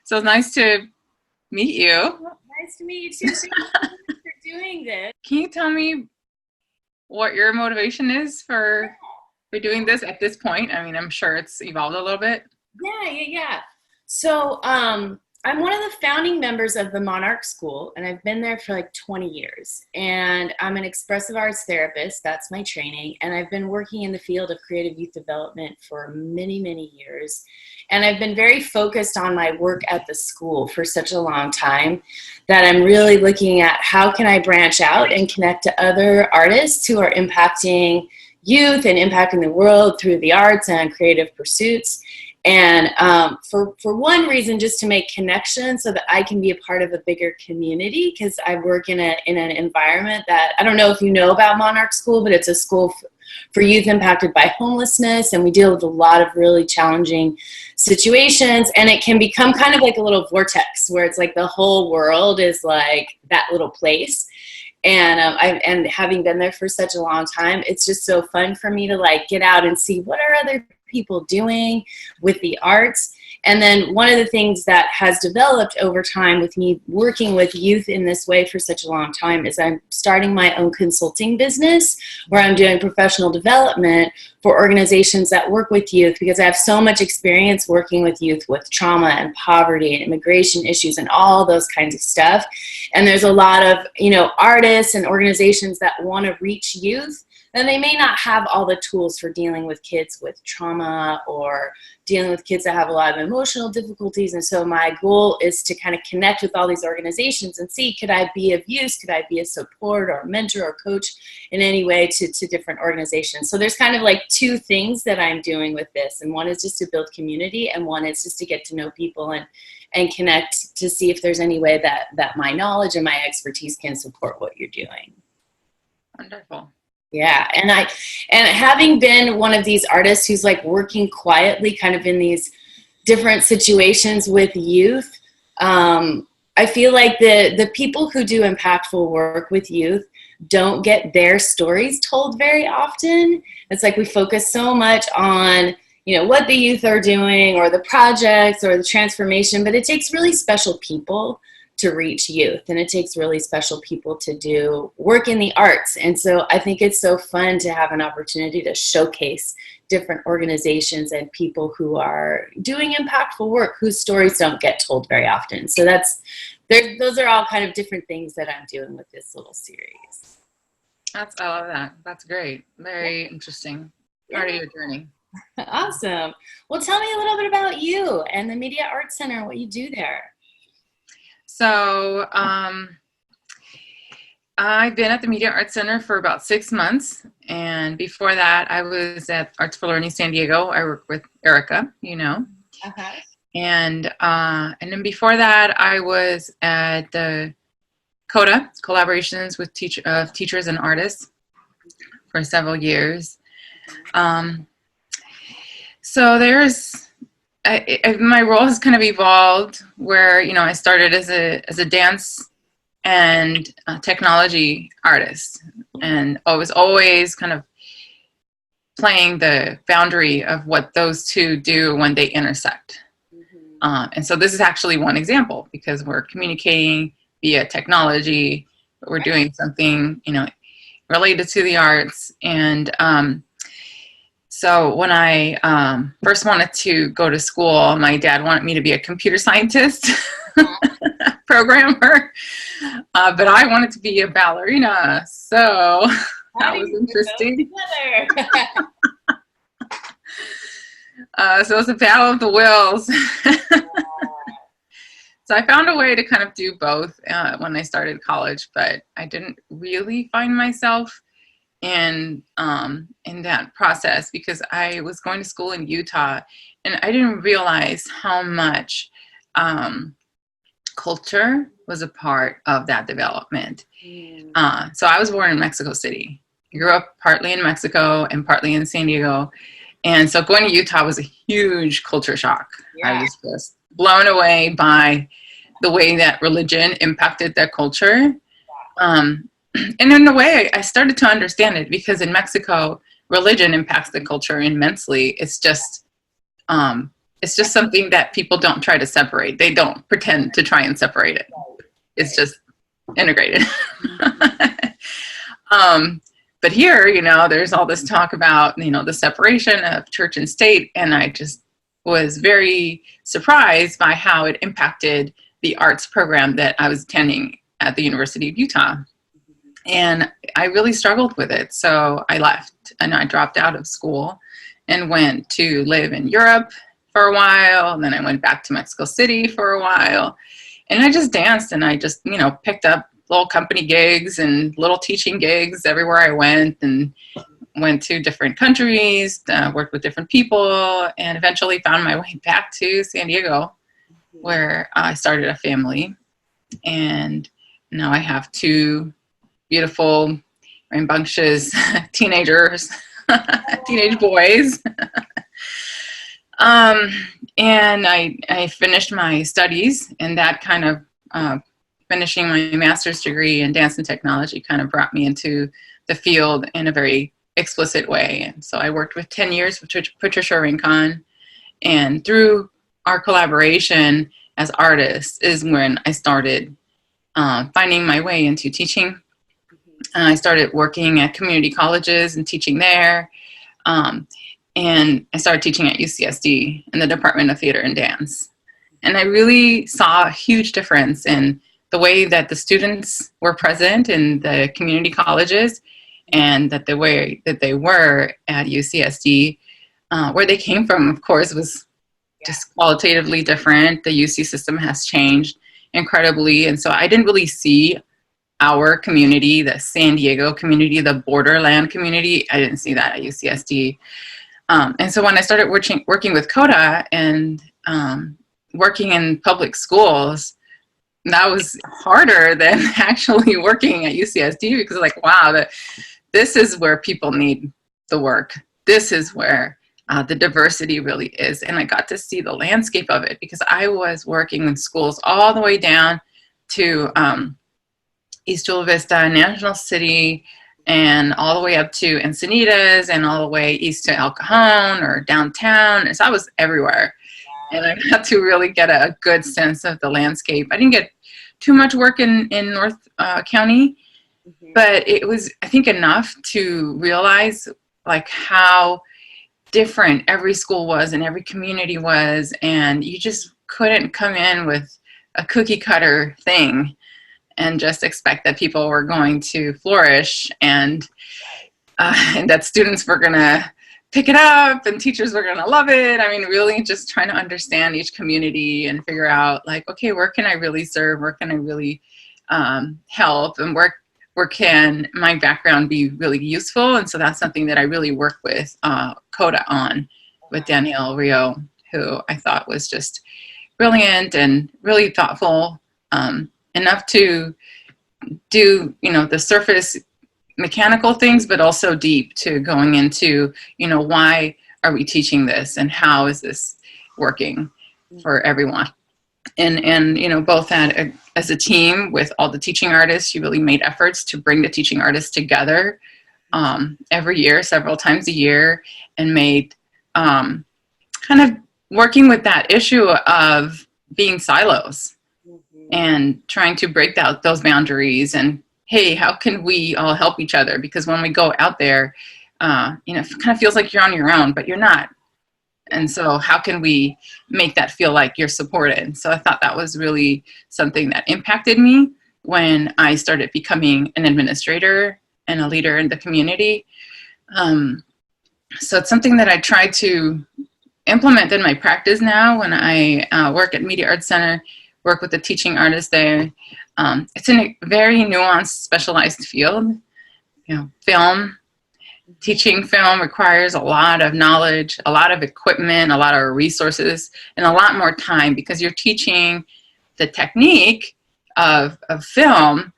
So nice to meet you. Nice to meet you too. Thank you so much for doing this. Can you tell me what your motivation is for doing this at this point? I mean, I'm sure it's evolved a little bit. Yeah. So, I'm one of the founding members of the Monarch School, and I've been there for like 20 years. And I'm an expressive arts therapist. That's my training. And I've been working in the field of creative youth development for many, many years. And I've been very focused on my work at the school for such a long time that I'm really looking at how can I branch out and connect to other artists who are impacting youth and impacting the world through the arts and creative pursuits. And for one reason, just to make connections so that I can be a part of a bigger community, because I work in an environment that, I don't know if you know about Monarch School, but it's a school for youth impacted by homelessness, and we deal with a lot of really challenging situations, and it can become kind of like a little vortex where it's like the whole world is like that little place. And having been there for such a long time, it's just so fun for me to like get out and see what are other people doing with the arts. And then one of the things that has developed over time with me working with youth in this way for such a long time is I'm starting my own consulting business where I'm doing professional development for organizations that work with youth, because I have so much experience working with youth with trauma and poverty and immigration issues and all those kinds of stuff. And there's a lot of, artists and organizations that want to reach youth, and they may not have all the tools for dealing with kids with trauma or dealing with kids that have a lot of emotional difficulties. And so my goal is to kind of connect with all these organizations and see, could I be of use? Could I be a support or mentor or coach in any way to different organizations? So there's kind of like two things that I'm doing with this. And one is just to build community, and one is just to get to know people and connect to see if there's any way that my knowledge and my expertise can support what you're doing. Wonderful. Yeah, and having been one of these artists who's like working quietly kind of in these different situations with youth, I feel like the people who do impactful work with youth don't get their stories told very often. It's like we focus so much on, what the youth are doing or the projects or the transformation, but it takes really special people to reach youth, and it takes really special people to do work in the arts. And so I think it's so fun to have an opportunity to showcase different organizations and people who are doing impactful work whose stories don't get told very often. So those are all kind of different things that I'm doing with this little series. I love that. That's great. Very interesting part of your journey. Awesome. Well, tell me a little bit about you and the Media Arts Center, what you do there. So I've been at the Media Arts Center for about 6 months. And before that, I was at Artful in San Diego. I work with Erica, Uh-huh. And then before that, I was at the CODA, Collaborations with Teachers and Artists, for several years. So my role has kind of evolved where, I started as a dance and technology artist, and I was always kind of playing the boundary of what those two do when they intersect. Mm-hmm. And so this is actually one example, because we're communicating via technology, but we're doing something, related to the arts. And so when I first wanted to go to school, my dad wanted me to be a computer scientist, programmer, but I wanted to be a ballerina. So that was interesting. So it was a battle of the wills. So I found a way to kind of do both when I started college, but I didn't really find myself in that process, because I was going to school in Utah, and I didn't realize how much culture was a part of that development. So I was born in Mexico City. I grew up partly in Mexico and partly in San Diego. And so going to Utah was a huge culture shock. Yeah. I was just blown away by the way that religion impacted that culture. And in a way, I started to understand it, because in Mexico, religion impacts the culture immensely. It's just it's just something that people don't try to separate. They don't pretend to try and separate it. It's just integrated. But here, there's all this talk about, the separation of church and state. And I just was very surprised by how it impacted the arts program that I was attending at the University of Utah. And I really struggled with it. So I left and I dropped out of school and went to live in Europe for a while. And then I went back to Mexico City for a while. And I just danced, and I just, picked up little company gigs and little teaching gigs everywhere I went, and went to different countries, worked with different people, and eventually found my way back to San Diego, where I started a family. And now I have 2 beautiful, rambunctious teenagers, teenage boys. And I finished my studies, and that kind of finishing my master's degree in dance and technology kind of brought me into the field in a very explicit way. And so I worked with 10 years with Patricia Rincon, and through our collaboration as artists is when I started finding my way into teaching. I started working at community colleges and teaching there. And I started teaching at UCSD in the Department of Theater and Dance. And I really saw a huge difference in the way that the students were present in the community colleges, and that the way that they were at UCSD. Where they came from, of course, was just qualitatively different. The UC system has changed incredibly. And so I didn't really see our community, the San Diego community, the borderland community. I didn't see that at UCSD. And so when I started working with CODA and working in public schools, that was harder than actually working at UCSD, because wow, this is where people need the work. This is where the diversity really is. And I got to see the landscape of it, because I was working in schools all the way down to East Chula Vista, National City, and all the way up to Encinitas, and all the way east to El Cajon or downtown. And so I was everywhere. And I got to really get a good sense of the landscape. I didn't get too much work in North County, but it was, I think, enough to realize how different every school was and every community was. And you just couldn't come in with a cookie cutter thing and just expect that people were going to flourish, and that students were going to pick it up and teachers were going to love it. I mean, really just trying to understand each community and figure out okay, where can I really serve? Where can I really help? And where can my background be really useful? And so that's something that I really work with CODA on, with Danielle Rio, who I thought was just brilliant and really thoughtful, enough to do, the surface mechanical things, but also deep to going into, why are we teaching this and how is this working for everyone? And both as a team with all the teaching artists, you really made efforts to bring the teaching artists together every year, several times a year, and made kind of working with that issue of being silos and trying to break out those boundaries. And hey, how can we all help each other? Because when we go out there, it kind of feels like you're on your own, but you're not. And so how can we make that feel like you're supported? So I thought that was really something that impacted me when I started becoming an administrator and a leader in the community. So it's something that I try to implement in my practice now when I work at Media Arts Center, work with the teaching artists there. It's in a very nuanced, specialized field. Film, teaching film requires a lot of knowledge, a lot of equipment, a lot of resources, and a lot more time, because you're teaching the technique of film.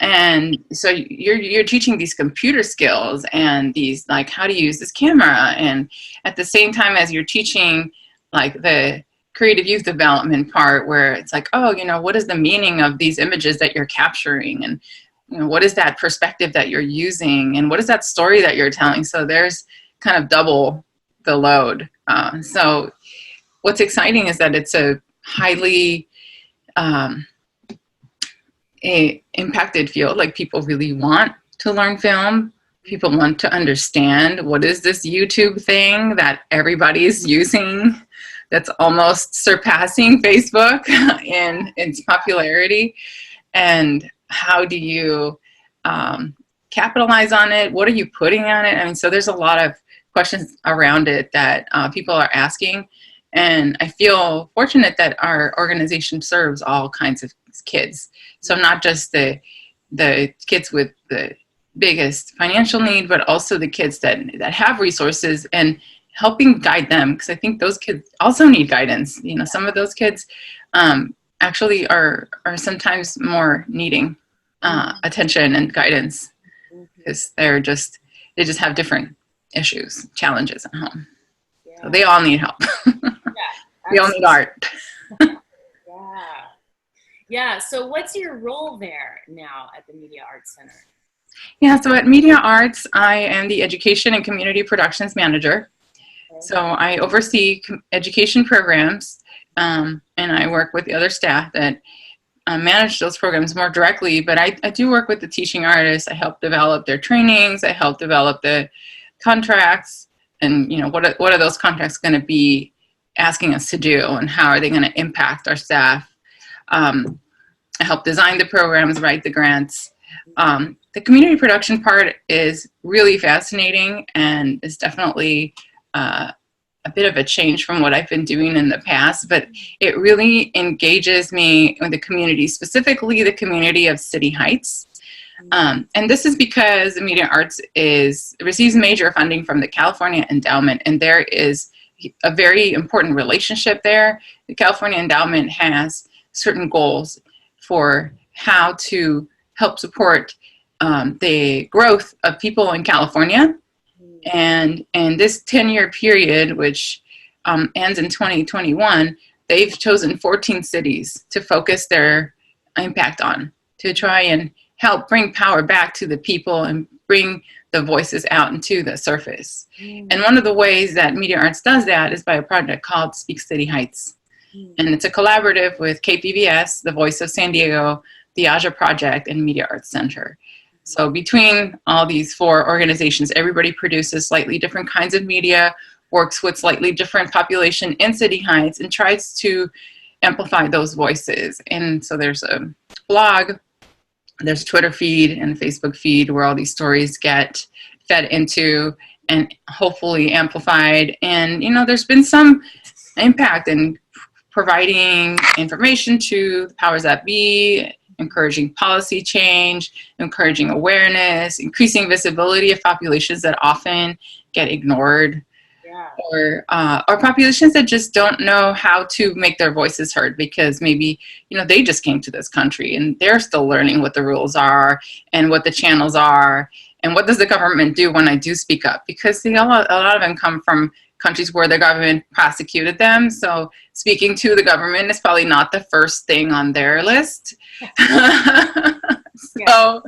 And so you're teaching these computer skills and these, how to use this camera. And at the same time as you're teaching, the creative youth development part, where it's what is the meaning of these images that you're capturing? And what is that perspective that you're using? And what is that story that you're telling? So there's kind of double the load. So what's exciting is that it's a highly impacted field. Like, people really want to learn film. People want to understand what is this YouTube thing that everybody's using that's almost surpassing Facebook in its popularity, and how do you capitalize on it? What are you putting on it? I mean, so there's a lot of questions around it that people are asking, and I feel fortunate that our organization serves all kinds of kids. So not just the kids with the biggest financial need, but also the kids that have resources, and helping guide them, because I think those kids also need guidance. You know, some of those kids actually are sometimes more needing attention and guidance, because they just have different issues, challenges at home. Yeah. So they all need help. We all need art. Yeah. So what's your role there now at the Media Arts Center? Yeah, so at Media Arts, I am the Education and Community Productions Manager. Okay. So I oversee education programs, and I work with the other staff that manage those programs more directly, but I do work with the teaching artists. I help develop their trainings. I help develop the contracts, and what are those contracts going to be asking us to do, and how are they going to impact our staff. I help design the programs, write the grants. The community production part is really fascinating, and is definitely a bit of a change from what I've been doing in the past, but it really engages me with the community, specifically the community of City Heights. And this is because the Media Arts receives major funding from the California Endowment, and there is a very important relationship there. The California Endowment has certain goals for how to help support the growth of people in California. And in this 10-year period, which ends in 2021, they've chosen 14 cities to focus their impact on, to try and help bring power back to the people and bring the voices out into the surface. And one of the ways that Media Arts does that is by a project called Speak City Heights. And it's a collaborative with KPBS, the Voice of San Diego, the Aja Project, and Media Arts Center. So between all these 4 organizations, everybody produces slightly different kinds of media, works with slightly different population in City Heights, and tries to amplify those voices. And so there's a blog, there's Twitter feed and Facebook feed where all these stories get fed into and hopefully amplified. And, there's been some impact in providing information to the powers that be, encouraging policy change, encouraging awareness, increasing visibility of populations that often get ignored, or populations that just don't know how to make their voices heard, because maybe they just came to this country and they're still learning what the rules are and what the channels are, and what does the government do when I do speak up, because a lot of them come from countries where the government prosecuted them. So speaking to the government is probably not the first thing on their list. So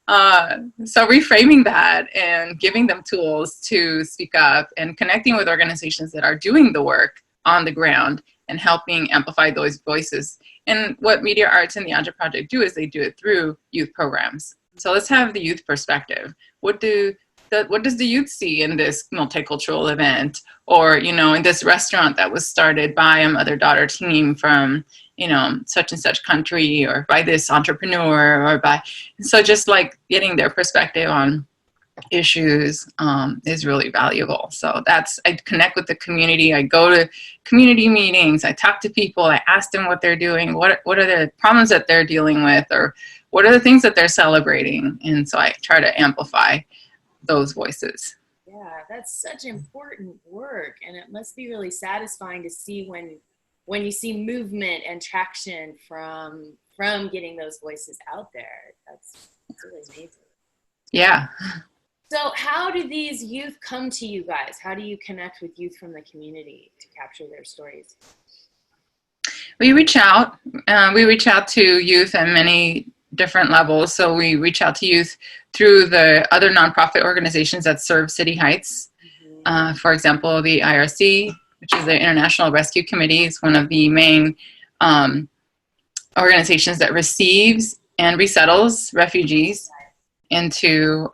reframing that and giving them tools to speak up, and connecting with organizations that are doing the work on the ground and helping amplify those voices. And what Media Arts and the Aja Project do is they do it through youth programs. So let's have the youth perspective. What does the youth see in this multicultural event, or in this restaurant that was started by a mother-daughter team from such and such country, or by this entrepreneur, or so just like getting their perspective on issues is really valuable. So I connect with the community. I go to community meetings. I talk to people. I ask them what they're doing. What are the problems that they're dealing with, or what are the things that they're celebrating? And so I try to amplify those voices. Yeah, that's such important work, and it must be really satisfying to see when you see movement and traction from getting those voices out there. That's really amazing. Yeah. So how do these youth come to you guys? How do you connect with youth from the community to capture their stories? We reach out. We reach out to youth at many different levels. So we reach out to youth through the other nonprofit organizations that serve City Heights. For example, the IRC, which is the International Rescue Committee. It's one of the main organizations that receives and resettles refugees into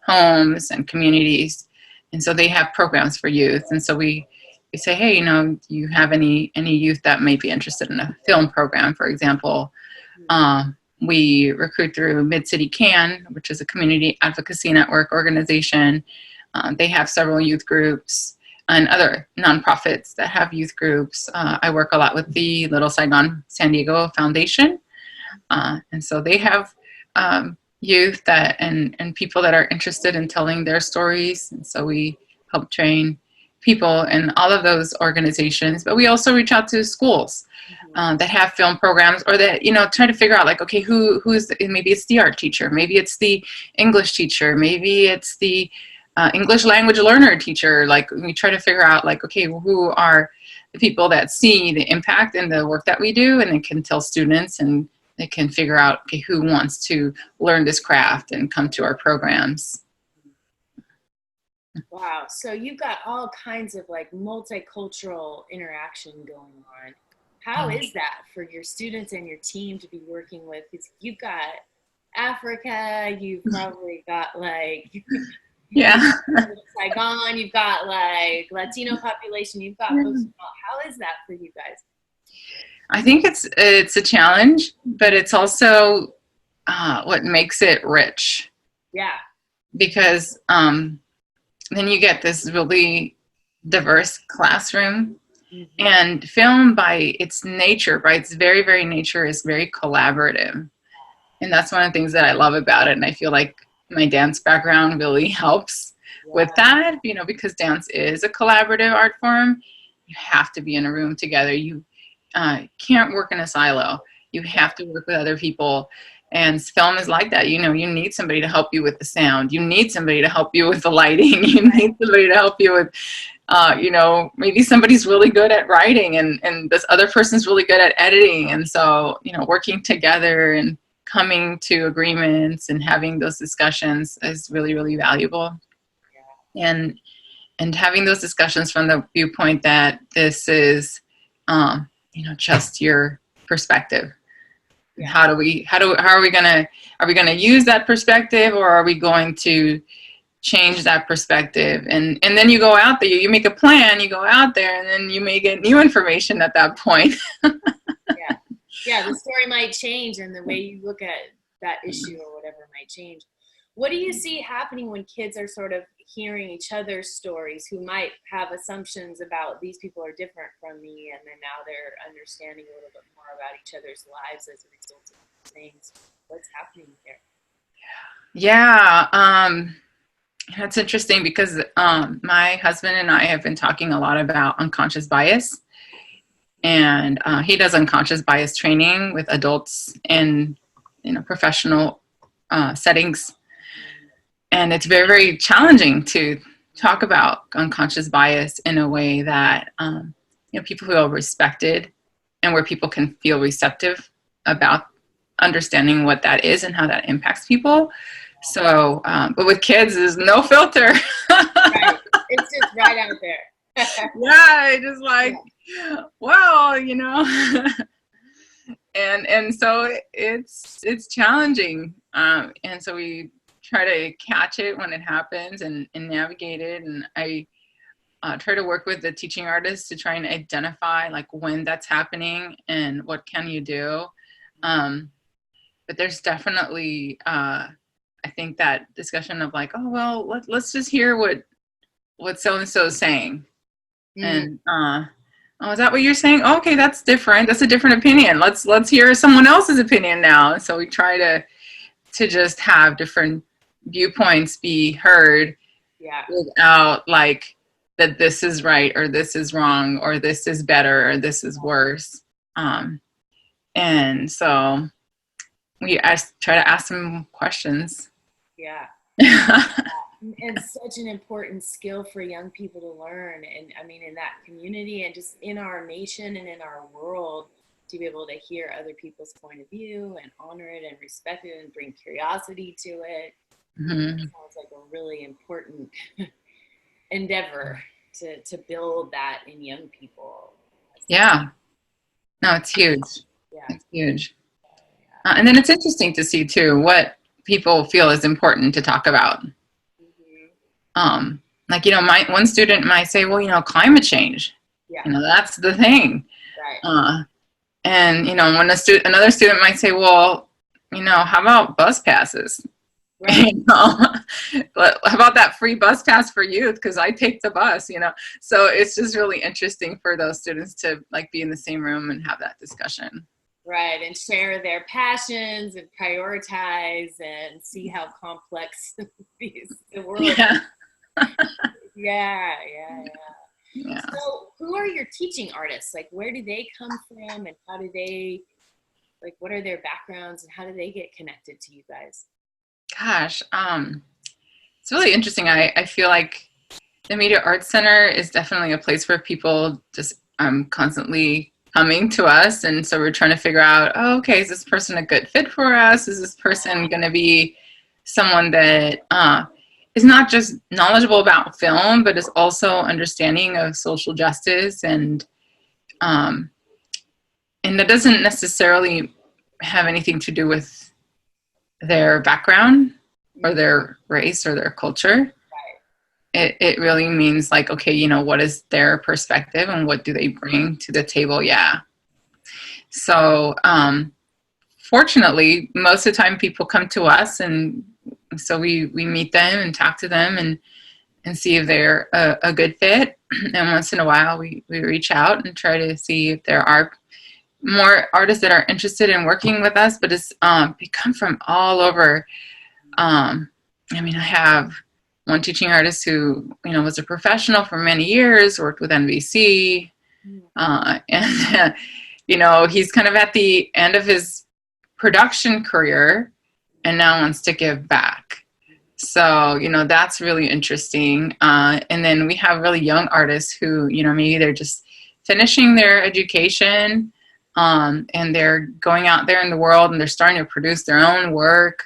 homes and communities. And so they have programs for youth. And so we say, hey, you know, do you have any youth that may be interested in a film program, for example? We recruit through Mid-City CAN, which is a community advocacy network organization. They have several youth groups and other nonprofits that have youth groups. I work a lot with the Little Saigon San Diego Foundation. And so they have youth that and people that are interested in telling their stories. And so we help train people in all of those organizations, but we also reach out to schools that have film programs, or that, you know, try to figure out like, okay, who's maybe it's the art teacher, maybe it's the English teacher, maybe it's the English language learner teacher. Like we try to figure out like, okay, well, who are the people that see the impact in the work that we do, and they can tell students, and they can figure out, okay, who wants to learn this craft and come to our programs. Wow. So you've got all kinds of like multicultural interaction going on. How is that for your students and your team to be working with? Because you've got Africa, you've probably got like Saigon, you've got like Latino population, you've got folks. How is that for you guys? I think it's a challenge, but it's also what makes it rich. Yeah. Because then you get this really diverse classroom. Mm-hmm. And film by its nature, by its very, very nature, is very collaborative. And that's one of the things that I love about it. And I feel like my dance background really helps with that, you know, because dance is a collaborative art form. You have to be in a room together. You can't work in a silo. You have to work with other people. And film is like that. You know, you need somebody to help you with the sound. You need somebody to help you with the lighting. You need somebody to help you with, you know, maybe somebody's really good at writing and this other person's really good at editing. And so, you know, working together and coming to agreements and having those discussions is really, really valuable. And having those discussions from the viewpoint that this is, you know, just your perspective. Yeah. How are we gonna use that perspective, or are we going to change that perspective? And then you go out there, you make a plan, you go out there, and then you may get new information at that point. Yeah, the story might change, and the way you look at that issue or whatever might change. What do you see happening when kids are sort of hearing each other's stories, who might have assumptions about these people are different from me, and then now they're understanding a little bit more about each other's lives as a result of things? What's happening here? Yeah, that's interesting because my husband and I have been talking a lot about unconscious bias, and he does unconscious bias training with adults in, you know, professional settings. And it's very, very challenging to talk about unconscious bias in a way that, you know, people feel respected, and where people can feel receptive about understanding what that is and how that impacts people. So, but with kids, there's no filter. Right. It's just right out there. Yeah, just like, well, you know, and so it's challenging. And so we try to catch it when it happens and navigate it. And I try to work with the teaching artists to try and identify like when that's happening and what can you do. But there's definitely, I think that discussion of like, oh, well, let's just hear what so-and-so is saying. And, oh, is that what you're saying? Oh, okay, that's different. That's a different opinion. Let's hear someone else's opinion now. And so we try to just have different viewpoints be heard, without like that this is right or this is wrong or this is better or this is worse. And so try to ask them questions. Yeah. And such an important skill for young people to learn. And I mean, in that community and just in our nation and in our world, to be able to hear other people's point of view and honor it and respect it and bring curiosity to it. Mm-hmm. It sounds like a really important endeavor to build that in young people. Yeah. No, it's huge. Yeah. It's huge. And then it's interesting to see too what people feel is important to talk about. Like, my one student might say, well, climate change, that's the thing. Right. And, when another student might say, well, how about bus passes? Right. How about that free bus pass for youth? Because I take the bus, So it's just really interesting for those students to like be in the same room and have that discussion. Right, and share their passions and prioritize and see how complex the world is. Yeah. So who are your teaching artists? Like, where do they come from, and how do they, like, what are their backgrounds, and how do they get connected to you guys? Gosh, it's really interesting. I feel like the Media Arts Center is definitely a place where people just constantly coming to us, and so we're trying to figure out, okay, is this person a good fit for us? Is this person going to be someone that is not just knowledgeable about film, but is also understanding of social justice, and that doesn't necessarily have anything to do with their background or their race or their culture. It really means like, okay, what is their perspective and what do they bring to the table? Yeah. So, fortunately, most of the time people come to us, and so we meet them and talk to them and see if they're a good fit. And once in a while we reach out and try to see if there are more artists that are interested in working with us, but it's they come from all over. I have one teaching artist who, was a professional for many years, worked with NBC, and, he's kind of at the end of his production career and now wants to give back. So, that's really interesting. And then we have really young artists who, maybe they're just finishing their education, and they're going out there in the world and they're starting to produce their own work.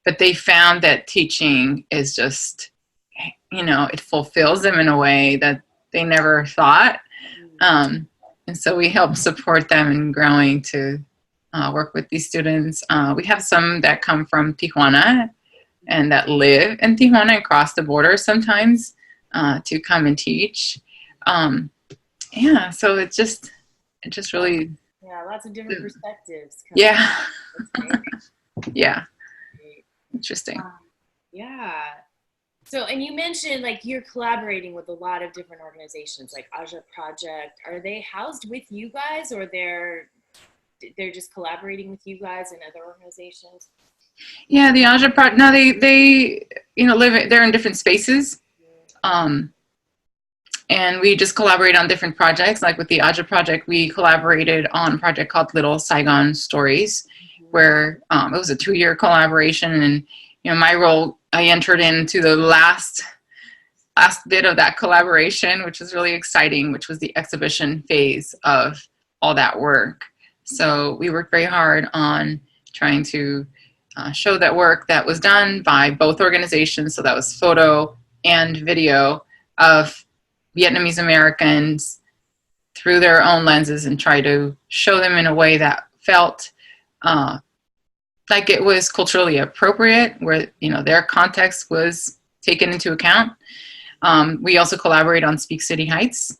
But they found that teaching is just, it fulfills them in a way that they never thought. And so we help support them in growing to work with these students. We have some that come from Tijuana and that live in Tijuana and cross the border sometimes to come and teach. So it just really... Yeah, lots of different perspectives. Yeah. Yeah. Interesting. Yeah. So, and you mentioned like you're collaborating with a lot of different organizations, like Aja Project. Are they housed with you guys, or they're just collaborating with you guys and other organizations? Yeah, the Aja Project. No, they live. They're in different spaces, and we just collaborate on different projects. Like with the Aja Project, we collaborated on a project called Little Saigon Stories, where it was a 2-year collaboration, and my role, I entered into the last bit of that collaboration, which was really exciting, which was the exhibition phase of all that work. So we worked very hard on trying to show that work that was done by both organizations. So that was photo and video of Vietnamese Americans through their own lenses, and try to show them in a way that felt like it was culturally appropriate, where their context was taken into account. We also collaborate on Speak City Heights,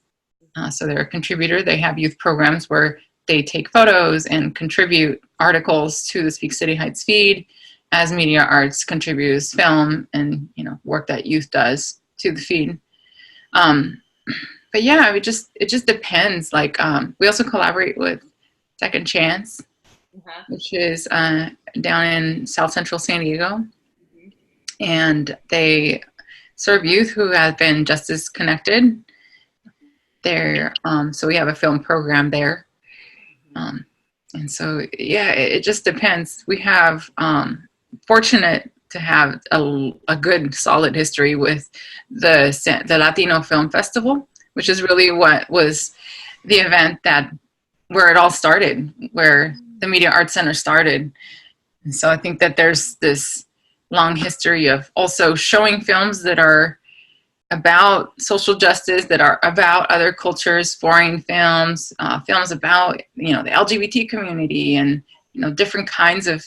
so they're a contributor. They have youth programs where they take photos and contribute articles to the Speak City Heights feed, as Media Arts contributes film and work that youth does to the feed. But yeah, it just depends. Like we also collaborate with Second Chance, which is down in South Central San Diego. And they serve youth who have been justice connected. So we have a film program there. And so, yeah, it just depends. We have fortunate to have a good, solid history with the Latino Film Festival, which is really what was the event where it all started, where the Media Arts Center started. And so I think that there's this long history of also showing films that are about social justice, that are about other cultures, foreign films, films about, the LGBT community, and, different kinds of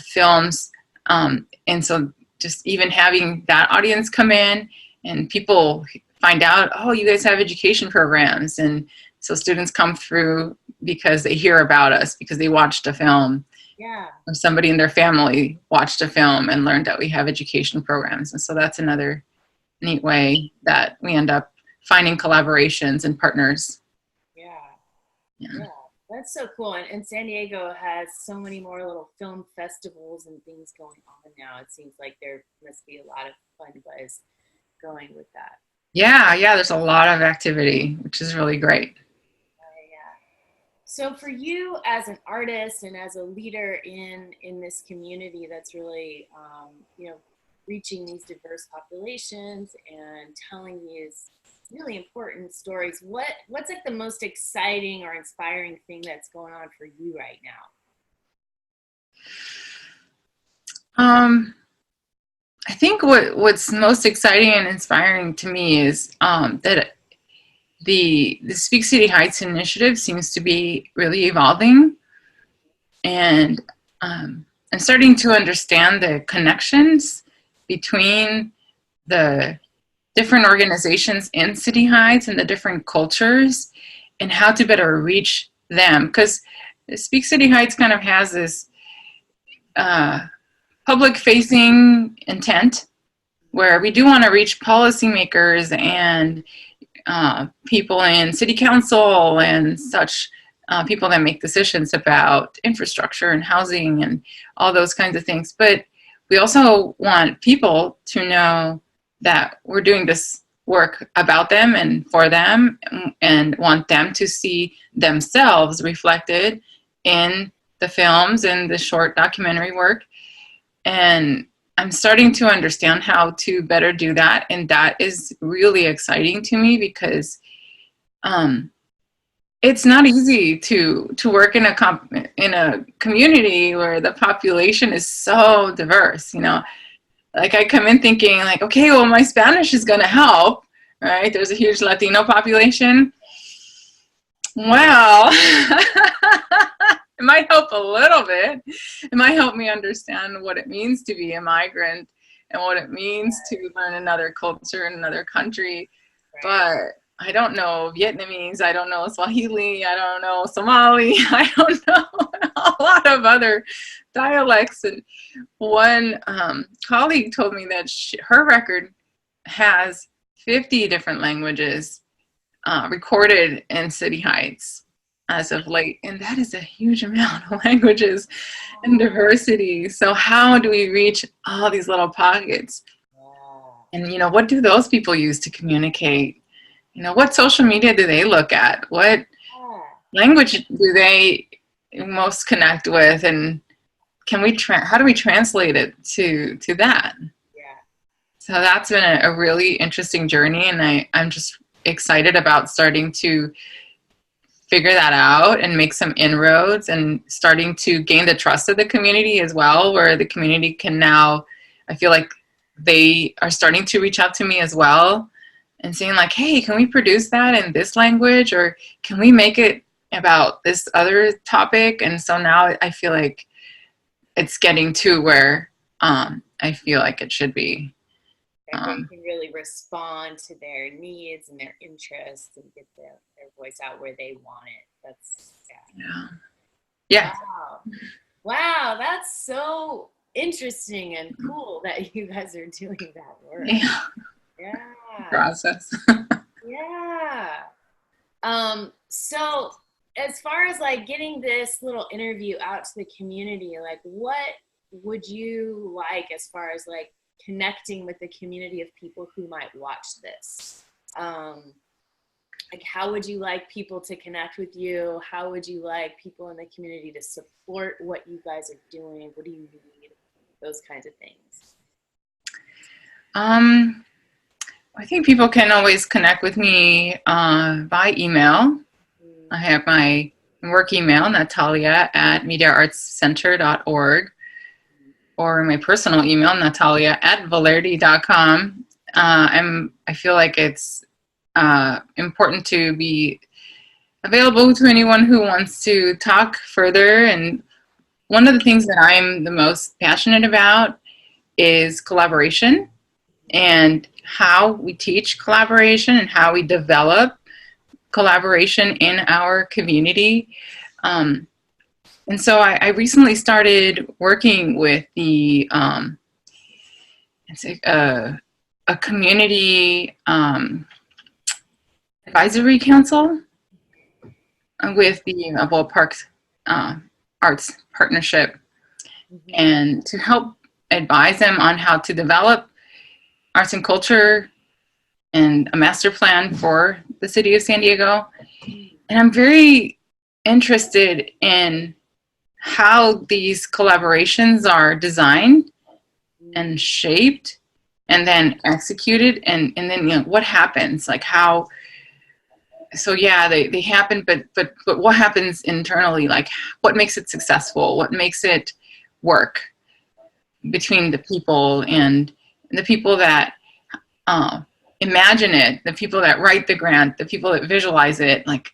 films. And so just even having that audience come in, and people find out, oh, you guys have education programs. And so students come through because they hear about us, because they watched a film. Yeah. Or somebody in their family watched a film and learned that we have education programs. And so that's another neat way that we end up finding collaborations and partners. Yeah. That's so cool. And San Diego has so many more little film festivals and things going on now. It seems like there must be a lot of fun buzz going with that. Yeah, there's a lot of activity, which is really great. Yeah. So for you as an artist and as a leader in this community that's really, reaching these diverse populations and telling these really important stories, what's like the most exciting or inspiring thing that's going on for you right now? I think what's most exciting and inspiring to me is that the Speak City Heights initiative seems to be really evolving, and I'm starting to understand the connections between the different organizations in City Heights and the different cultures, and how to better reach them. Because Speak City Heights kind of has this public-facing intent where we do want to reach policymakers and people in city council and such, people that make decisions about infrastructure and housing and all those kinds of things. But we also want people to know that we're doing this work about them and for them, and want them to see themselves reflected in the films and the short documentary work. And I'm starting to understand how to better do that, and that is really exciting to me, because it's not easy to work in a community where the population is so diverse. Like I come in thinking like, okay, well, my Spanish is going to help, right? There's a huge Latino population. Well, it might help a little bit. It might help me understand what it means to be a migrant and what it means to learn another culture in another country. But I don't know Vietnamese, I don't know Swahili, I don't know Somali, I don't know a lot of other dialects. And one colleague told me that her record has 50 different languages recorded in City Heights as of late, and that is a huge amount of languages and diversity. So how do we reach all these little pockets? And what do those people use to communicate? What social media do they look at? What language do they most connect with? And can we how do we translate it to that? So that's been a really interesting journey, and I'm just excited about starting to figure that out and make some inroads, and starting to gain the trust of the community as well, where the community can now, I feel like they are starting to reach out to me as well and saying like, hey, can we produce that in this language, or can we make it about this other topic? And so now I feel like it's getting to where I feel like it should be. They can really respond to their needs and their interests and get their voice out where they want it. That's yeah. Wow, that's so interesting and cool that you guys are doing that work. Yeah. Process. Yeah. So as far as like getting this little interview out to the community, like what would you like as far as like connecting with the community of people who might watch this? Like how would you like people to connect with you? How would you like people in the community to support what you guys are doing? What do you need? Those kinds of things. I think people can always connect with me by email. I have my work email, natalia@mediaartscenter.org, or my personal email, natalia@valerdi.com. I feel like it's important to be available to anyone who wants to talk further. And one of the things that I'm the most passionate about is collaboration and how we teach collaboration and how we develop collaboration in our community. Um, and so I recently started working with it's a community advisory council with the Bowl Parks Arts Partnership, and to help advise them on how to develop arts and culture and a master plan for the city of San Diego. And I'm very interested in how these collaborations are designed and shaped and then executed, and then what happens, like how. So yeah, they happen, but what happens internally? Like, what makes it successful? What makes it work between the people and the people that imagine it, the people that write the grant, the people that visualize it? Like,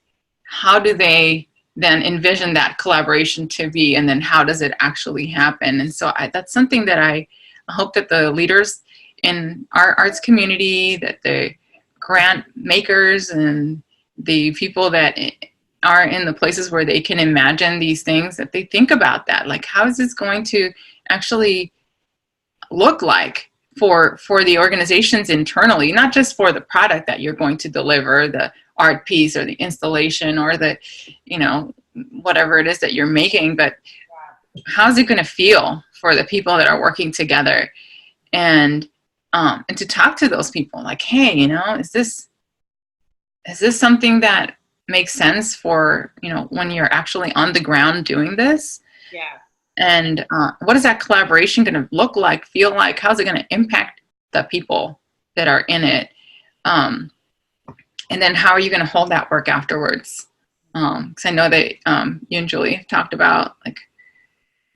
how do they then envision that collaboration to be, and then how does it actually happen? And so that's something that I hope that the leaders in our arts community, that the grant makers and the people that are in the places where they can imagine these things, that they think about that. Like, how is this going to actually look like for the organizations internally, not just for the product that you're going to deliver, the art piece or the installation or the, whatever it is that you're making, but how's it going to feel for the people that are working together? And to talk to those people, like, hey, is this something that makes sense for, when you're actually on the ground doing this? Yeah. And what is that collaboration going to look like, feel like? How's it going to impact the people that are in it? And then how are you going to hold that work afterwards? Because I know that you and Julie talked about, like,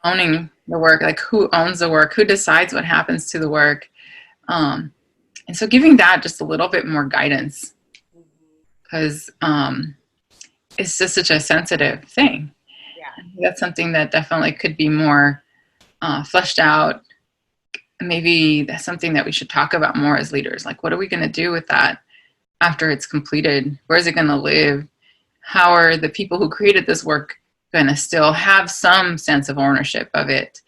owning the work, like who owns the work, who decides what happens to the work. And so giving that just a little bit more guidance, because it's just such a sensitive thing. Yeah. That's something that definitely could be more fleshed out. Maybe that's something that we should talk about more as leaders. Like, what are we going to do with that after it's completed? Where is it going to live? How are the people who created this work going to still have some sense of ownership of it?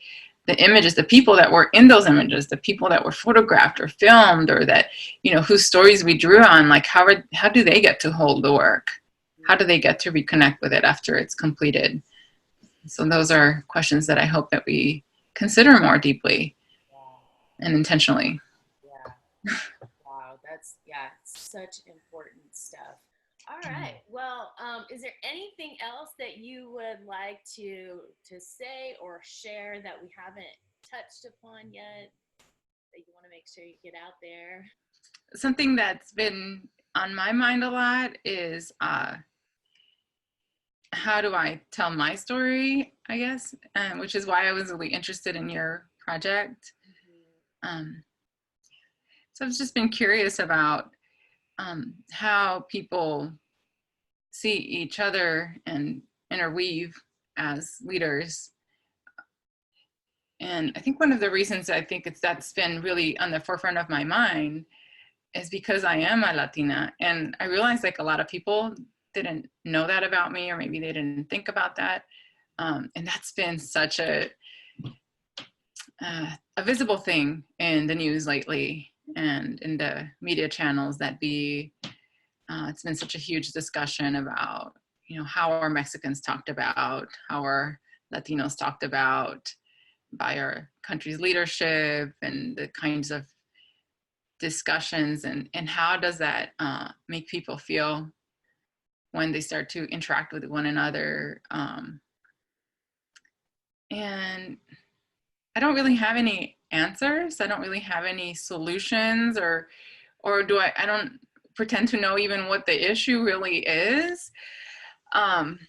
The images, the people that were in those images, the people that were photographed or filmed, or that, whose stories we drew on, like, how do they get to hold the work? How do they get to reconnect with it after it's completed? So those are questions that I hope that we consider more deeply and intentionally. Yeah. Wow, that's such important stuff. All right. Well, is there anything else that you would like to say or share that we haven't touched upon yet, that you want to make sure you get out there? Something that's been on my mind a lot is how do I tell my story, I guess, which is why I was really interested in your project. So I've just been curious about how people see each other and interweave as leaders. And I think one of the reasons I think that's been really on the forefront of my mind is because I am a Latina, and I realized, like, a lot of people didn't know that about me, or maybe they didn't think about that. And that's been such a visible thing in the news lately and in the media channels it's been such a huge discussion about, how are Mexicans talked about, how are Latinos talked about by our country's leadership, and the kinds of discussions, and how does that make people feel when they start to interact with one another. And I don't really have any answers. I don't really have any solutions, or I don't pretend to know even what the issue really is. But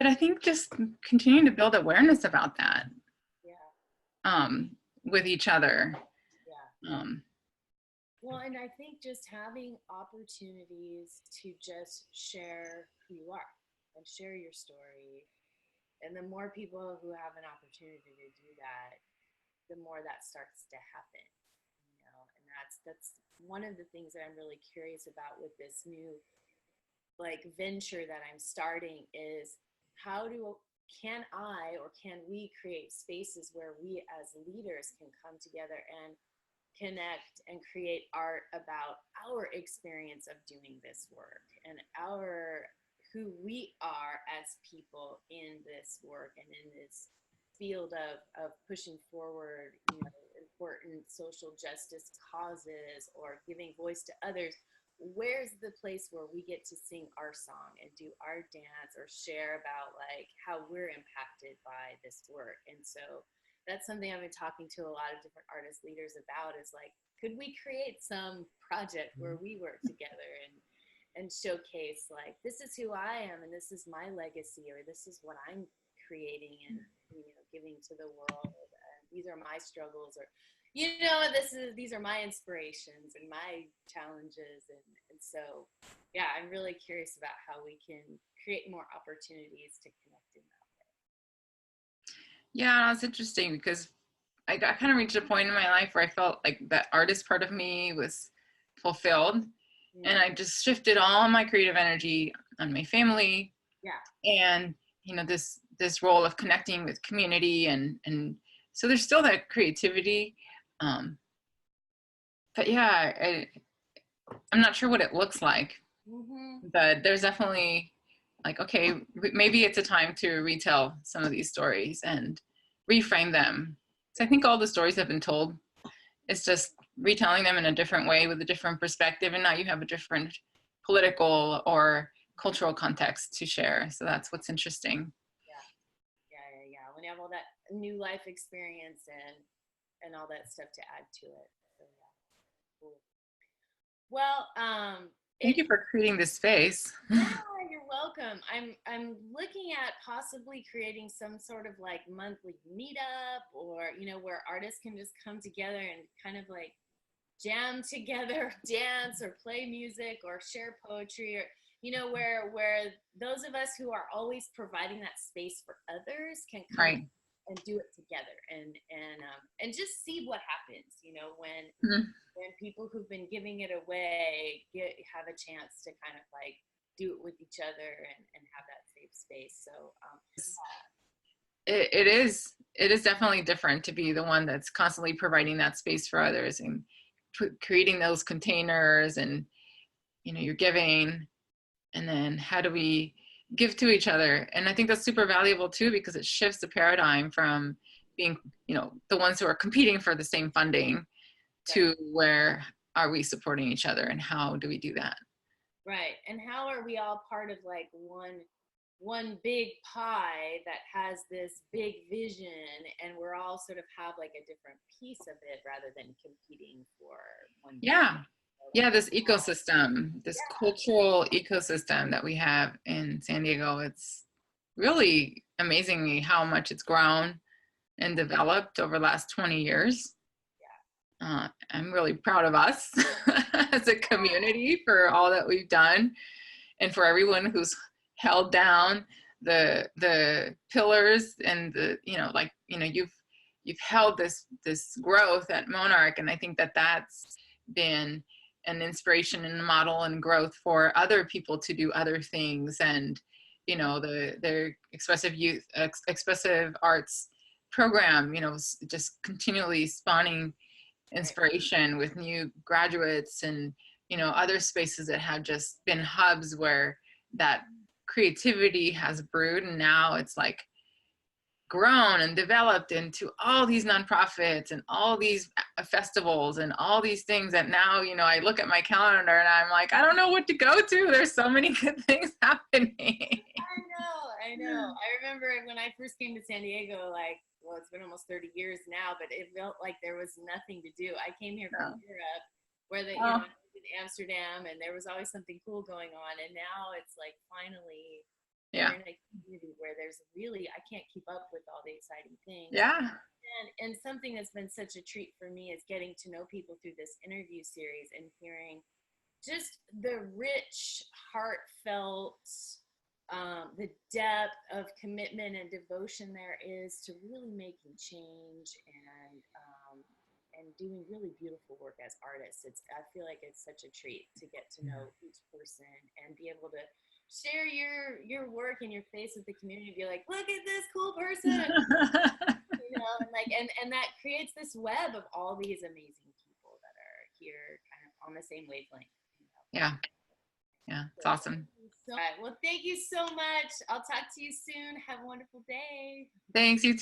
I think just continuing to build awareness about that with each other. Um, Well, and I think just having opportunities to just share who you are and share your story, and the more people who have an opportunity to do that, the more that starts to happen. And that's one of the things that I'm really curious about with this new like venture that I'm starting is how do can I or can we create spaces where we as leaders can come together and connect and create art about our experience of doing this work and our who we are as people in this work and in this field of pushing forward, important social justice causes or giving voice to others. Where's the place where we get to sing our song and do our dance or share about like how we're impacted by this work? And so that's something I've been talking to a lot of different artist leaders about is like, could we create some project where we work together and showcase like, this is who I am and this is my legacy, or this is what I'm creating and, giving to the world. And these are my struggles, or, these are my inspirations and my challenges. And so, yeah, I'm really curious about how we can create more opportunities to connect in that way. yeah, it's interesting because I got kind of reached a point in my life where I felt like that artist part of me was fulfilled. And I just shifted all my creative energy on my family. Yeah. And, this role of connecting with community. And so there's still that creativity. But yeah, I'm not sure what it looks like. Mm-hmm. But there's definitely like, okay, maybe it's a time to retell some of these stories and reframe them. So I think all the stories have been told. It's just retelling them in a different way with a different perspective. And now you have a different political or cultural context to share. So that's what's interesting. Yeah. When you have all that new life experience and all that stuff to add to it. So yeah, cool. Well, thank you for creating this space. Yeah, you're welcome. I'm looking at possibly creating some sort of like monthly meetup or, where artists can just come together and kind of like jam together, dance or play music or share poetry, or, where those of us who are always providing that space for others can come and do it together and just see what happens, when people who've been giving it away have a chance to kind of like do it with each other and have that safe space. So it is definitely different to be the one that's constantly providing that space for others and creating those containers and, you're giving, and then how do we give to each other? And I think that's super valuable too, because it shifts the paradigm from being, the ones who are competing for the same funding to where are we supporting each other and how do we do that? Right. And how are we all part of like one big pie that has this big vision and we're all sort of have like a different piece of it rather than competing for one. Yeah, this ecosystem, this cultural ecosystem that we have in San Diego, it's really amazing me how much it's grown and developed over the last 20 years. I'm really proud of us as a community for all that we've done and for everyone who's held down the pillars and you've held this growth at Monarch, and I think that's been an inspiration and a model and growth for other people to do other things. And the expressive arts program, just continually spawning inspiration with new graduates and other spaces that have just been hubs where that creativity has brewed, and now it's like grown and developed into all these nonprofits and all these festivals and all these things that now, I look at my calendar and I'm like, I don't know what to go to. There's so many good things happening. I know. I remember when I first came to San Diego, like, well, it's been almost 30 years now, but it felt like there was nothing to do. I came here from Europe where I was in Amsterdam and there was always something cool going on. And now it's like finally Yeah. We're in a community where there's really, I can't keep up with all the exciting things. Yeah. And something that's been such a treat for me is getting to know people through this interview series and hearing just the rich, heartfelt, the depth of commitment and devotion there is to really making change and doing really beautiful work as artists. I feel like it's such a treat to get to know each person and be able to share your work and your face with the community. Be like, look at this cool person, and that creates this web of all these amazing people that are here, kind of on the same wavelength. Yeah. Yeah, it's awesome. Well, thank you so much. I'll talk to you soon. Have a wonderful day. Thanks, you too.